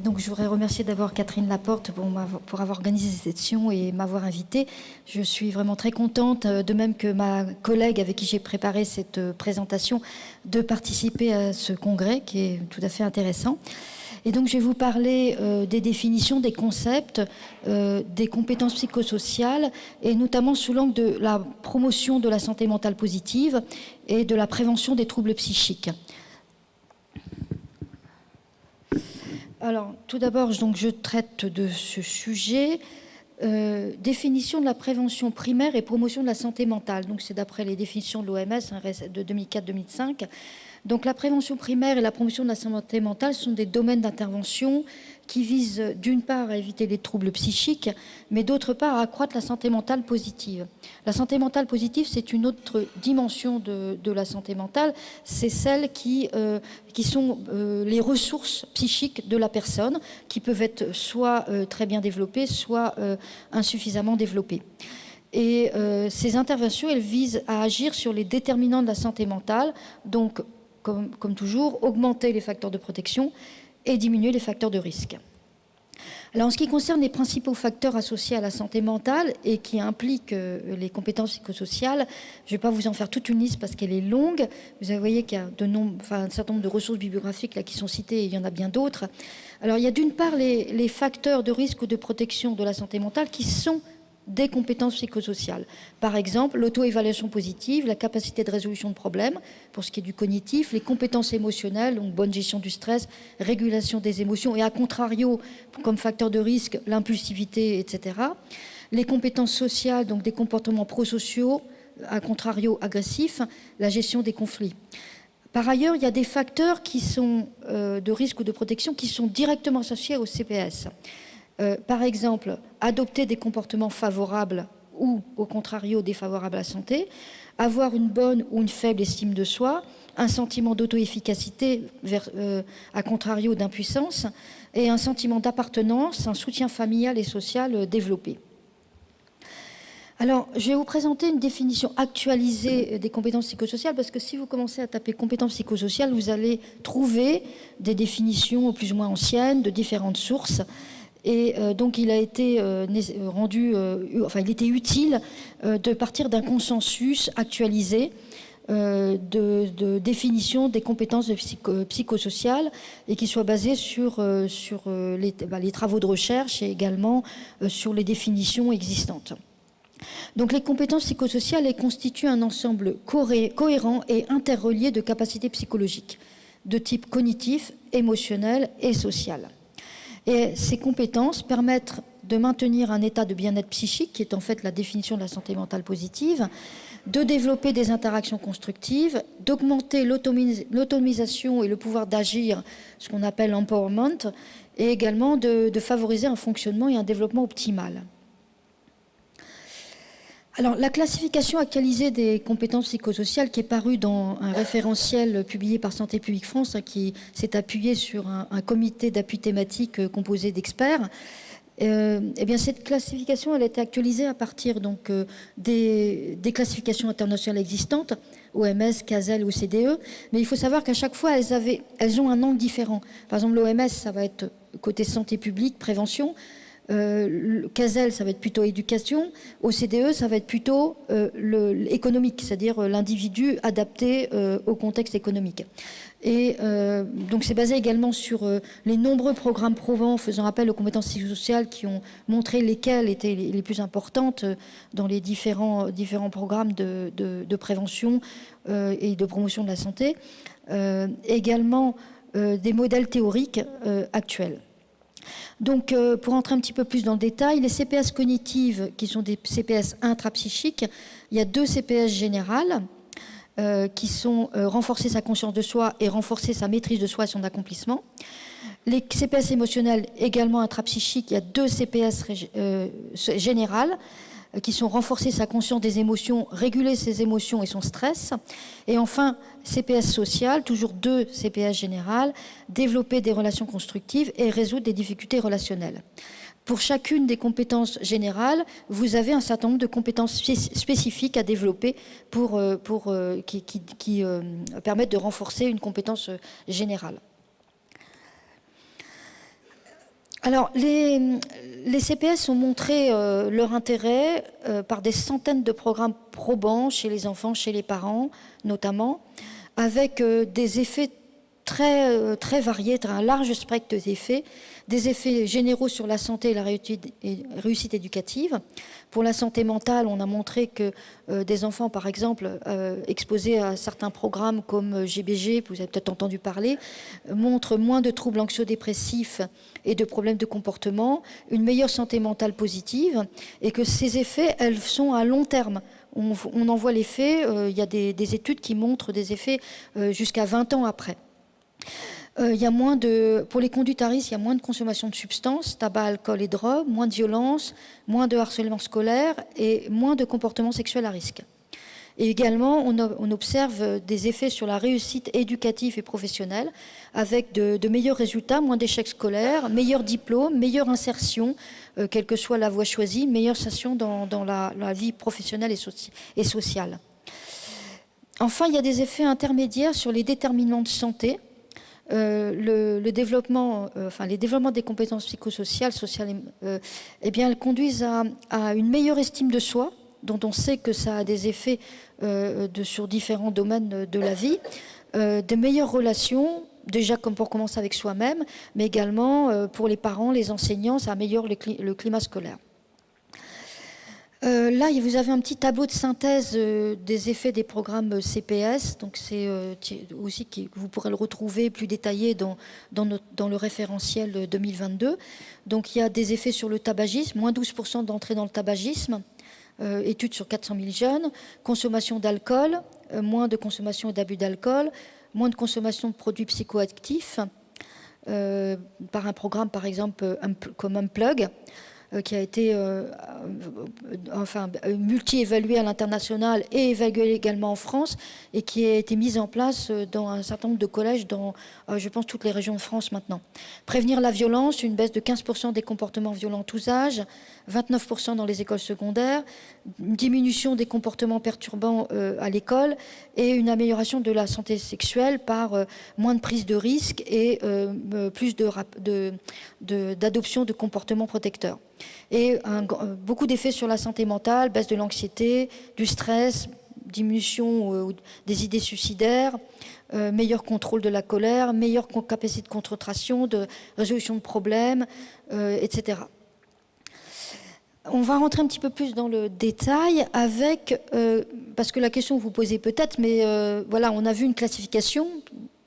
Donc je voudrais remercier d'abord Catherine Laporte pour avoir organisé cette session et m'avoir invitée. Je suis vraiment très contente, de même que ma collègue avec qui j'ai préparé cette présentation, de participer à ce congrès qui est tout à fait intéressant. Et donc je vais vous parler des définitions, des concepts, des compétences psychosociales et notamment sous l'angle de la promotion de la santé mentale positive et de la prévention des troubles psychiques. Alors, tout d'abord, je traite de ce sujet. Définition de la prévention primaire et promotion de la santé mentale. Donc, c'est d'après les définitions de l'OMS de 2004-2005. Donc, la prévention primaire et la promotion de la santé mentale sont des domaines d'intervention qui visent d'une part à éviter les troubles psychiques, mais d'autre part à accroître la santé mentale positive. La santé mentale positive, c'est une autre dimension de la santé mentale. C'est celle qui sont les ressources psychiques de la personne, qui peuvent être soit très bien développées, soit insuffisamment développées. Et ces interventions, elles visent à agir sur les déterminants de la santé mentale, donc, comme toujours, augmenter les facteurs de protection et diminuer les facteurs de risque. Alors, en ce qui concerne les principaux facteurs associés à la santé mentale et qui impliquent les compétences psychosociales, je ne vais pas vous en faire toute une liste parce qu'elle est longue. Vous voyez qu'il y a un certain nombre de ressources bibliographiques là, qui sont citées et il y en a bien d'autres. Alors, il y a d'une part les facteurs de risque ou de protection de la santé mentale qui sont des compétences psychosociales. Par exemple, l'auto-évaluation positive, la capacité de résolution de problèmes, pour ce qui est du cognitif, les compétences émotionnelles, donc bonne gestion du stress, régulation des émotions, et à contrario, comme facteur de risque, l'impulsivité, etc. Les compétences sociales, donc des comportements prosociaux, à contrario, agressifs, la gestion des conflits. Par ailleurs, il y a des facteurs qui sont de risque ou de protection qui sont directement associés au CPS. Par exemple, adopter des comportements favorables ou, au contrario, défavorables à la santé, avoir une bonne ou une faible estime de soi, un sentiment d'auto-efficacité, à contrario d'impuissance, et un sentiment d'appartenance, un soutien familial et social développé. Alors, je vais vous présenter une définition actualisée des compétences psychosociales, parce que si vous commencez à taper compétences psychosociales, vous allez trouver des définitions plus ou moins anciennes de différentes sources. Et donc, il a été il était utile de partir d'un consensus actualisé de définition des compétences psychosociales et qui soit basé sur les travaux de recherche et également sur les définitions existantes. Donc, les compétences psychosociales elles constituent un ensemble cohérent et interrelié de capacités psychologiques de type cognitif, émotionnel et social. Et ces compétences permettent de maintenir un état de bien-être psychique, qui est en fait la définition de la santé mentale positive, de développer des interactions constructives, d'augmenter l'autonomisation et le pouvoir d'agir, ce qu'on appelle l'empowerment, et également de favoriser un fonctionnement et un développement optimal. Alors, la classification actualisée des compétences psychosociales qui est parue dans un référentiel publié par Santé publique France, qui s'est appuyé sur un comité d'appui thématique composé d'experts, eh bien, cette classification elle a été actualisée à partir donc, des classifications internationales existantes, OMS, CASEL, OCDE, mais il faut savoir qu'à chaque fois, elles ont un angle différent. Par exemple, l'OMS, ça va être côté santé publique, prévention. CASEL, ça va être plutôt éducation. OCDE, ça va être plutôt économique, c'est-à-dire l'individu adapté au contexte économique. Et donc c'est basé également sur les nombreux programmes probants faisant appel aux compétences psychosociales qui ont montré lesquelles étaient les plus importantes dans les différents programmes de prévention et de promotion de la santé. Également des modèles théoriques actuels. Donc, pour entrer un petit peu plus dans le détail, les CPS cognitives, qui sont des CPS intrapsychiques, il y a 2 CPS générales qui sont renforcer sa conscience de soi et renforcer sa maîtrise de soi et son accomplissement. Les CPS émotionnels, également intrapsychiques, il y a 2 CPS générales qui sont renforcer sa conscience des émotions, réguler ses émotions et son stress. Et enfin, CPS social, toujours 2 CPS générales, développer des relations constructives et résoudre des difficultés relationnelles. Pour chacune des compétences générales, vous avez un certain nombre de compétences spécifiques à développer qui permettent de renforcer une compétence générale. Alors, les CPS ont montré leur intérêt par des centaines de programmes probants chez les enfants, chez les parents notamment, avec des effets très variés, un large spectre d'effets, des effets généraux sur la santé et la réussite éducative. Pour la santé mentale, on a montré que des enfants, par exemple, exposés à certains programmes comme GBG, vous avez peut-être entendu parler, montrent moins de troubles anxio-dépressifs et de problèmes de comportement, une meilleure santé mentale positive, et que ces effets, elles sont à long terme. On en voit l'effet, il y a des études qui montrent des effets jusqu'à 20 ans après. Il y a pour les conduites à risque, il y a moins de consommation de substances, tabac, alcool et drogue, moins de violence, moins de harcèlement scolaire et moins de comportements sexuels à risque. Et également, on observe des effets sur la réussite éducative et professionnelle avec de meilleurs résultats, moins d'échecs scolaires, meilleurs diplômes, meilleure insertion, quelle que soit la voie choisie, meilleure insertion dans la vie professionnelle et sociale. Enfin, il y a des effets intermédiaires sur les déterminants de santé. Les développements des compétences psychosociales, eh bien, elles conduisent à une meilleure estime de soi, dont on sait que ça a des effets sur différents domaines de la vie, de meilleures relations, déjà comme pour commencer avec soi-même, mais également pour les parents, les enseignants, ça améliore le climat scolaire. Là, vous avez un petit tableau de synthèse des effets des programmes CPS. Donc, c'est aussi vous pourrez le retrouver plus détaillé dans le référentiel 2022. Donc, il y a des effets sur le tabagisme, moins 12% d'entrée dans le tabagisme, études sur 400 000 jeunes, consommation d'alcool, moins de consommation et d'abus d'alcool, moins de consommation de produits psychoactifs, par un programme, par exemple, comme Unplug, qui a été multi-évalué à l'international et évalué également en France, et qui a été mise en place dans un certain nombre de collèges dans, je pense, toutes les régions de France maintenant. Prévenir la violence, une baisse de 15% des comportements violents tous âges, 29% dans les écoles secondaires, une diminution des comportements perturbants à l'école et une amélioration de la santé sexuelle par moins de prise de risque et plus d'adoption de comportements protecteurs. Et beaucoup d'effets sur la santé mentale, baisse de l'anxiété, du stress, diminution des idées suicidaires, meilleur contrôle de la colère, meilleure capacité de concentration, de résolution de problèmes, etc. On va rentrer un petit peu plus dans le détail parce que la question que vous posez peut-être, mais voilà, on a vu une classification,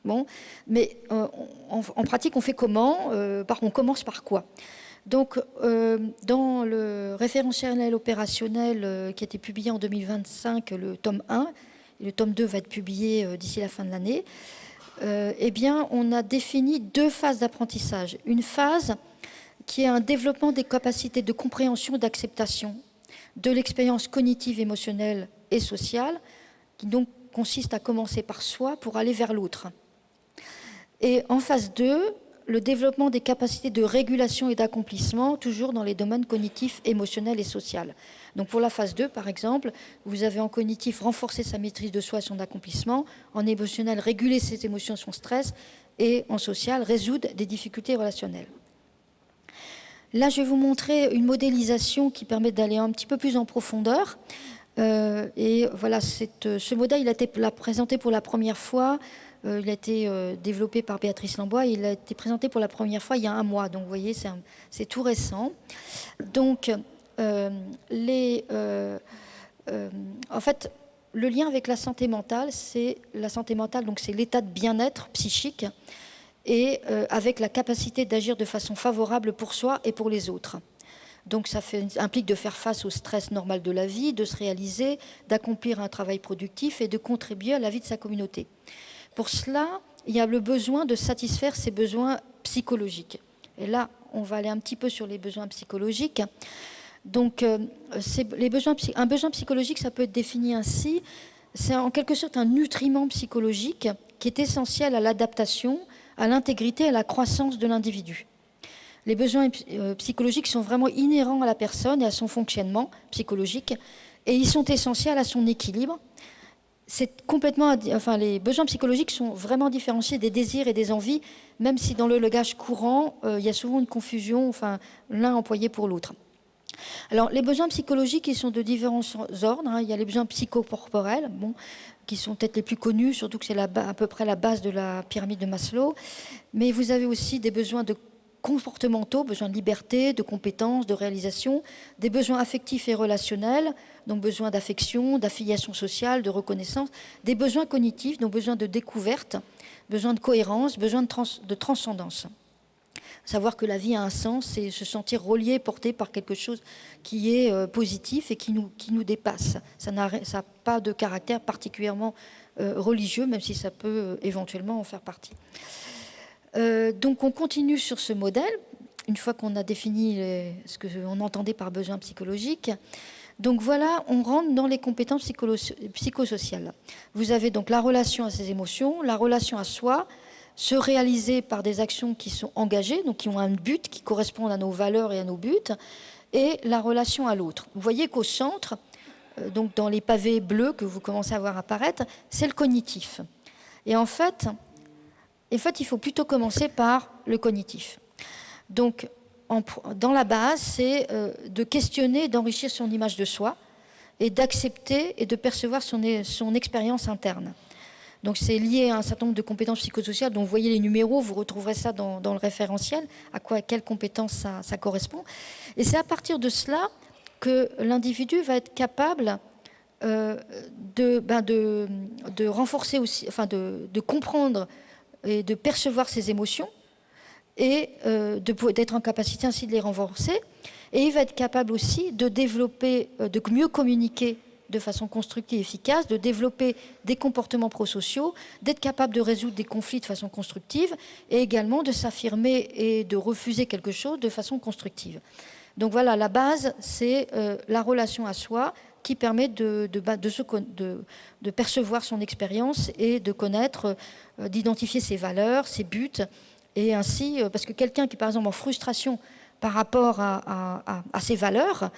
bon, mais en pratique, on fait comment on commence par quoi? Donc, dans le référentiel opérationnel qui a été publié en 2025, le tome 1, et le tome 2 va être publié d'ici la fin de l'année, eh bien, on a défini 2 phases d'apprentissage. Une phase qui est un développement des capacités de compréhension et d'acceptation de l'expérience cognitive, émotionnelle et sociale, qui donc consiste à commencer par soi pour aller vers l'autre. Et en phase 2, le développement des capacités de régulation et d'accomplissement, toujours dans les domaines cognitifs, émotionnels et sociaux. Donc pour la phase 2, par exemple, vous avez en cognitif renforcer sa maîtrise de soi et son accomplissement, en émotionnel réguler ses émotions, son stress, et en social résoudre des difficultés relationnelles. Là, je vais vous montrer une modélisation qui permet d'aller un petit peu plus en profondeur. Et voilà, ce modèle, il a été présenté pour la première fois. Il a été développé par Béatrice Lambois. Il a été présenté pour la première fois il y a 1 mois. Donc, vous voyez, c'est tout récent. Donc, en fait, le lien avec la santé mentale, c'est l'état de bien-être psychique et avec la capacité d'agir de façon favorable pour soi et pour les autres. Donc ça implique de faire face au stress normal de la vie, de se réaliser, d'accomplir un travail productif et de contribuer à la vie de sa communauté. Pour cela, il y a le besoin de satisfaire ses besoins psychologiques. Et là, on va aller un petit peu sur les besoins psychologiques. Donc, un besoin psychologique, ça peut être défini ainsi. C'est en quelque sorte un nutriment psychologique qui est essentiel à l'adaptation, à l'intégrité et à la croissance de l'individu. Les besoins psychologiques sont vraiment inhérents à la personne et à son fonctionnement psychologique, et ils sont essentiels à son équilibre. c'est complètement, enfin, les besoins psychologiques sont vraiment différenciés des désirs et des envies, même si dans le langage courant, il y a souvent une confusion, enfin, l'un employé pour l'autre. Alors, les besoins psychologiques, ils sont de différents ordres. Hein. Il y a les besoins psychocorporels, bon, qui sont peut-être les plus connus, surtout que c'est à peu près la base de la pyramide de Maslow. Mais vous avez aussi des besoins comportementaux, besoins de liberté, de compétences, de réalisation, des besoins affectifs et relationnels, donc besoin d'affection, d'affiliation sociale, de reconnaissance, des besoins cognitifs, donc besoin de découverte, besoin de cohérence, besoin de transcendance. Savoir que la vie a un sens et se sentir relié, porté par quelque chose qui est positif et qui nous dépasse. Ça n'a pas de caractère particulièrement religieux, même si ça peut éventuellement en faire partie. Donc on continue sur ce modèle, une fois qu'on a défini ce qu'on entendait par besoin psychologique. Donc voilà, on rentre dans les compétences psychosociales. Vous avez donc la relation à ses émotions, la relation à soi, se réaliser par des actions qui sont engagées, donc qui ont un but, qui correspondent à nos valeurs et à nos buts, et la relation à l'autre. Vous voyez qu'au centre, donc dans les pavés bleus que vous commencez à voir apparaître, c'est le cognitif. Et en fait, il faut plutôt commencer par le cognitif. Donc, dans la base, c'est de questionner, d'enrichir son image de soi et d'accepter et de percevoir son expérience interne. Donc, c'est lié à un certain nombre de compétences psychosociales dont vous voyez les numéros, vous retrouverez ça dans le référentiel, à quelle compétence ça correspond. Et c'est à partir de cela que l'individu va être capable de renforcer aussi, enfin de comprendre et de percevoir ses émotions et d'être en capacité ainsi de les renforcer. Et il va être capable aussi de développer, de mieux communiquer de façon constructive et efficace, de développer des comportements prosociaux, d'être capable de résoudre des conflits de façon constructive et également de s'affirmer et de refuser quelque chose de façon constructive. Donc voilà, la base, c'est la relation à soi qui permet de percevoir son expérience et de connaître, d'identifier ses valeurs, ses buts. Et ainsi, parce que quelqu'un qui est par exemple en frustration par rapport à ses valeurs,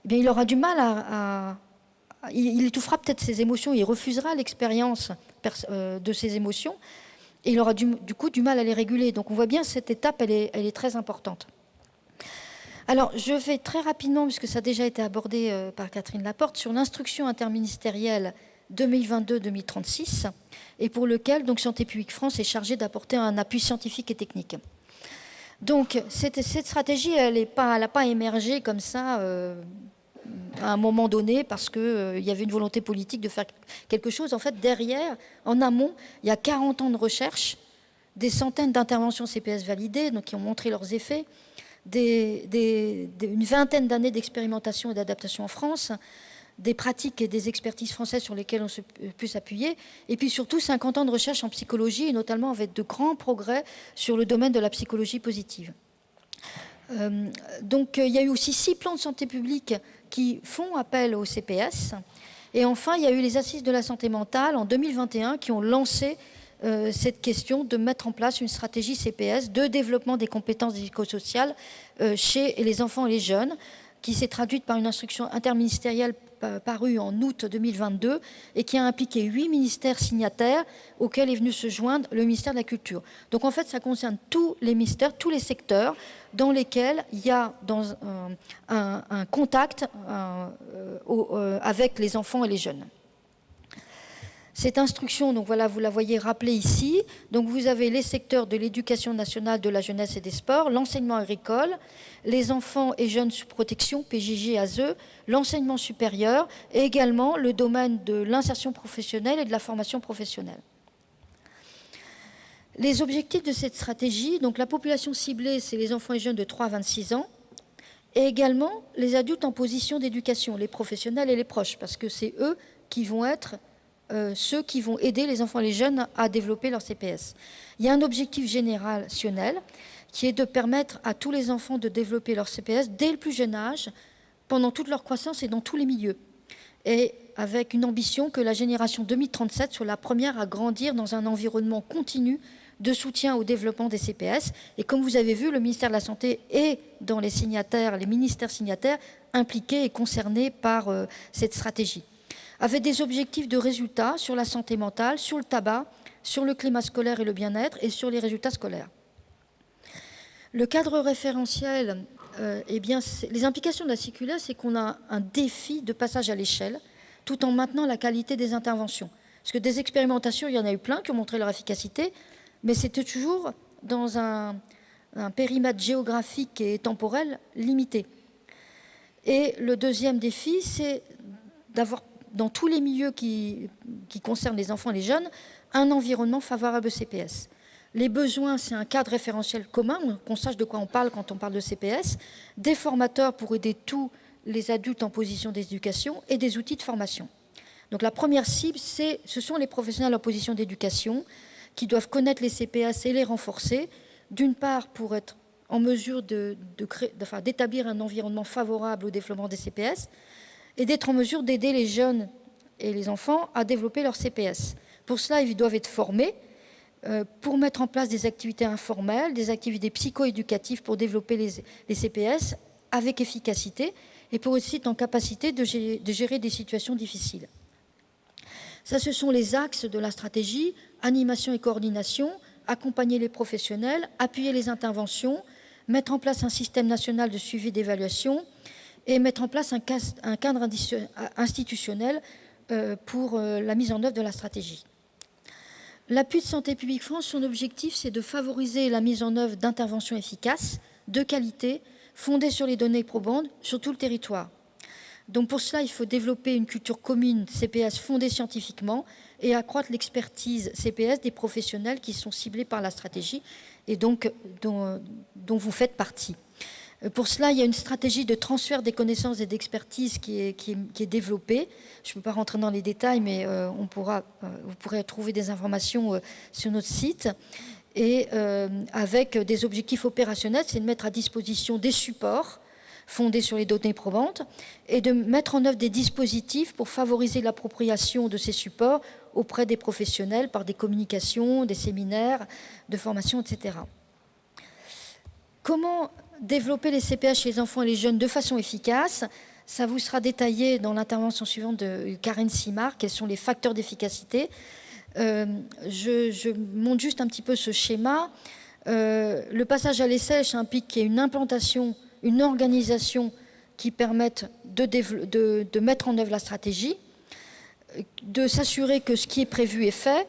eh bien, il aura du mal il étouffera peut-être ses émotions, il refusera l'expérience de ses émotions et il aura du coup du mal à les réguler. Donc on voit bien cette étape, elle est très importante. Alors je vais très rapidement, puisque ça a déjà été abordé par Catherine Laporte, sur l'instruction interministérielle 2022-2036 et pour lequel donc, Santé publique France est chargée d'apporter un appui scientifique et technique. Donc cette stratégie, elle n'a pas émergé comme ça à un moment donné parce qu'il y avait une volonté politique de faire quelque chose. En fait, derrière, en amont, il y a 40 ans de recherche, des centaines d'interventions CPS validées, donc qui ont montré leurs effets, une vingtaine d'années d'expérimentation et d'adaptation en France, des pratiques et des expertises françaises sur lesquelles on peut s'appuyer, et puis surtout 50 ans de recherche en psychologie, et notamment avec de grands progrès sur le domaine de la psychologie positive. Donc il y a eu aussi 6 plans de santé publique qui font appel au CPS. Et enfin, il y a eu les assises de la santé mentale en 2021 qui ont lancé cette question de mettre en place une stratégie CPS de développement des compétences psychosociales chez les enfants et les jeunes, qui s'est traduite par une instruction interministérielle parue en août 2022 et qui a impliqué 8 ministères signataires auxquels est venu se joindre le ministère de la Culture. Donc en fait, ça concerne tous les ministères, tous les secteurs dans lesquels il y a un contact avec les enfants et les jeunes. Cette instruction, donc voilà, vous la voyez rappelée ici. Donc vous avez les secteurs de l'éducation nationale, de la jeunesse et des sports, l'enseignement agricole, les enfants et jeunes sous protection, PJJ, ASE, l'enseignement supérieur et également le domaine de l'insertion professionnelle et de la formation professionnelle. Les objectifs de cette stratégie, donc la population ciblée, c'est les enfants et jeunes de 3 à 26 ans, et également les adultes en position d'éducation, les professionnels et les proches, parce que c'est eux qui vont être ceux qui vont aider les enfants et les jeunes à développer leur CPS. Il y a un objectif générationnel qui est de permettre à tous les enfants de développer leur CPS dès le plus jeune âge, pendant toute leur croissance et dans tous les milieux. Et avec une ambition que la génération 2037 soit la première à grandir dans un environnement continu de soutien au développement des CPS. Et comme vous avez vu, le ministère de la Santé est dans les ministères signataires impliqués et concernés par cette stratégie. avec des objectifs de résultats sur la santé mentale, sur le tabac, sur le climat scolaire et le bien-être et sur les résultats scolaires. Le cadre référentiel, les implications de la circulaire, c'est qu'on a un défi de passage à l'échelle, tout en maintenant la qualité des interventions. Parce que des expérimentations, il y en a eu plein qui ont montré leur efficacité, mais c'était toujours dans un périmètre géographique et temporel limité. Et le deuxième défi, c'est d'avoir, dans tous les milieux qui concernent les enfants et les jeunes, un environnement favorable au CPS. Les besoins, c'est un cadre référentiel commun, qu'on sache de quoi on parle quand on parle de CPS, des formateurs pour aider tous les adultes en position d'éducation et des outils de formation. Donc la première cible, ce sont les professionnels en position d'éducation qui doivent connaître les CPS et les renforcer, d'une part pour être en mesure d'établir un environnement favorable au développement des CPS et d'être en mesure d'aider les jeunes et les enfants à développer leur CPS. Pour cela, ils doivent être formés pour mettre en place des activités informelles, des activités psycho-éducatives pour développer les CPS avec efficacité et pour aussi être en capacité de gérer des situations difficiles. Ça, ce sont les axes de la stratégie, animation et coordination, accompagner les professionnels, appuyer les interventions, mettre en place un système national de suivi et d'évaluation et mettre en place un cadre institutionnel pour la mise en œuvre de la stratégie. L'appui de Santé publique France, son objectif, c'est de favoriser la mise en œuvre d'interventions efficaces, de qualité, fondées sur les données probantes sur tout le territoire. Donc pour cela, il faut développer une culture commune CPS fondée scientifiquement et accroître l'expertise CPS des professionnels qui sont ciblés par la stratégie et donc dont vous faites partie. Pour cela, il y a une stratégie de transfert des connaissances et d'expertise qui est développée. Je ne peux pas rentrer dans les détails, mais vous pourrez trouver des informations sur notre site. Et avec des objectifs opérationnels, c'est de mettre à disposition des supports fondés sur les données probantes et de mettre en œuvre des dispositifs pour favoriser l'appropriation de ces supports auprès des professionnels par des communications, des séminaires de formation, etc. Comment développer les CPS chez les enfants et les jeunes de façon efficace? Ça vous sera détaillé dans l'intervention suivante de Karine Simard, quels sont les facteurs d'efficacité. Je montre juste un petit peu ce schéma. Le passage à l'essai implique qu'il y ait une implantation, une organisation qui permette de mettre en œuvre la stratégie, de s'assurer que ce qui est prévu est fait,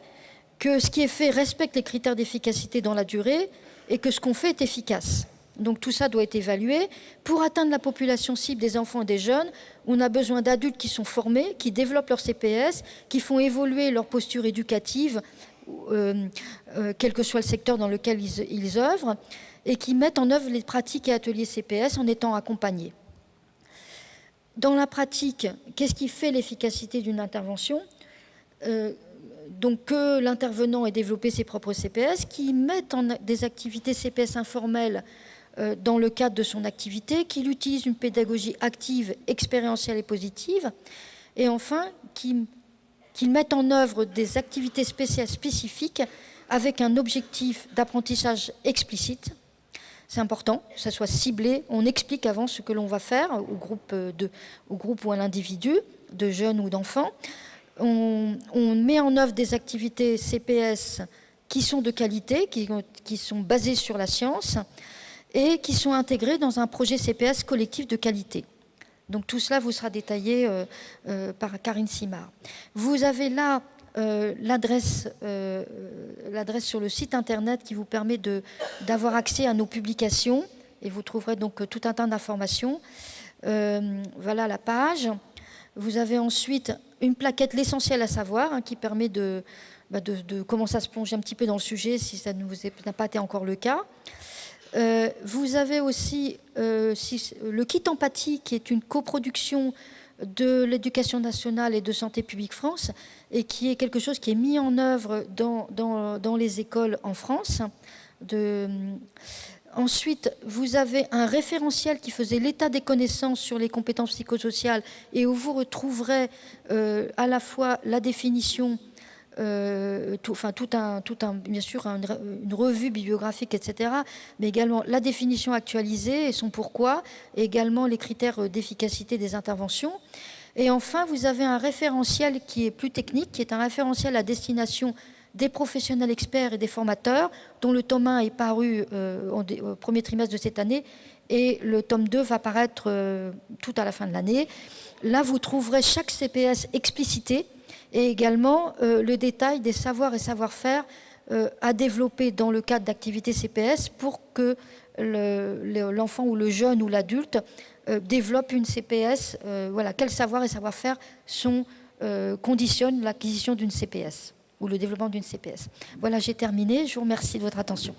que ce qui est fait respecte les critères d'efficacité dans la durée et que ce qu'on fait est efficace. Donc tout ça doit être évalué. Pour atteindre la population cible des enfants et des jeunes, on a besoin d'adultes qui sont formés, qui développent leur CPS, qui font évoluer leur posture éducative, quel que soit le secteur dans lequel ils œuvrent, et qui mettent en œuvre les pratiques et ateliers CPS en étant accompagnés. Dans la pratique, qu'est-ce qui fait l'efficacité d'une intervention ? Donc que l'intervenant ait développé ses propres CPS, qui mettent en des activités CPS informelles dans le cadre de son activité, qu'il utilise une pédagogie active, expérientielle et positive, et enfin qu'il mette en œuvre des activités spécifiques avec un objectif d'apprentissage explicite. C'est important, que ça soit ciblé. On explique avant ce que l'on va faire au groupe ou à l'individu, de jeunes ou d'enfants. On met en œuvre des activités CPS qui sont de qualité, qui sont basées sur la science et qui sont intégrées dans un projet CPS collectif de qualité. Donc tout cela vous sera détaillé par Karine Simard. Vous avez là l'adresse sur le site internet qui vous permet d'avoir accès à nos publications et vous trouverez donc tout un tas d'informations. Voilà la page. Vous avez ensuite une plaquette L'essentiel à savoir qui permet de commencer à se plonger un petit peu dans le sujet si ça n'a pas été encore le cas. Vous avez aussi le kit empathie qui est une coproduction de l'Éducation nationale et de Santé publique France et qui est quelque chose qui est mis en œuvre dans les écoles en France. Ensuite, vous avez un référentiel qui faisait l'état des connaissances sur les compétences psychosociales et où vous retrouverez à la fois la définition, bien sûr, une revue bibliographique, etc., mais également la définition actualisée et son pourquoi, et également les critères d'efficacité des interventions. Et enfin, vous avez un référentiel qui est plus technique, qui est un référentiel à destination des professionnels experts et des formateurs, dont le tome 1 est paru au premier trimestre de cette année, et le tome 2 va paraître tout à la fin de l'année. Là, vous trouverez chaque CPS explicité, et également le détail des savoirs et savoir-faire à développer dans le cadre d'activités CPS pour que l'enfant ou le jeune ou l'adulte développe une CPS. Voilà, quels savoirs et savoir-faire conditionnent l'acquisition d'une CPS ou le développement d'une CPS. Voilà, j'ai terminé. Je vous remercie de votre attention.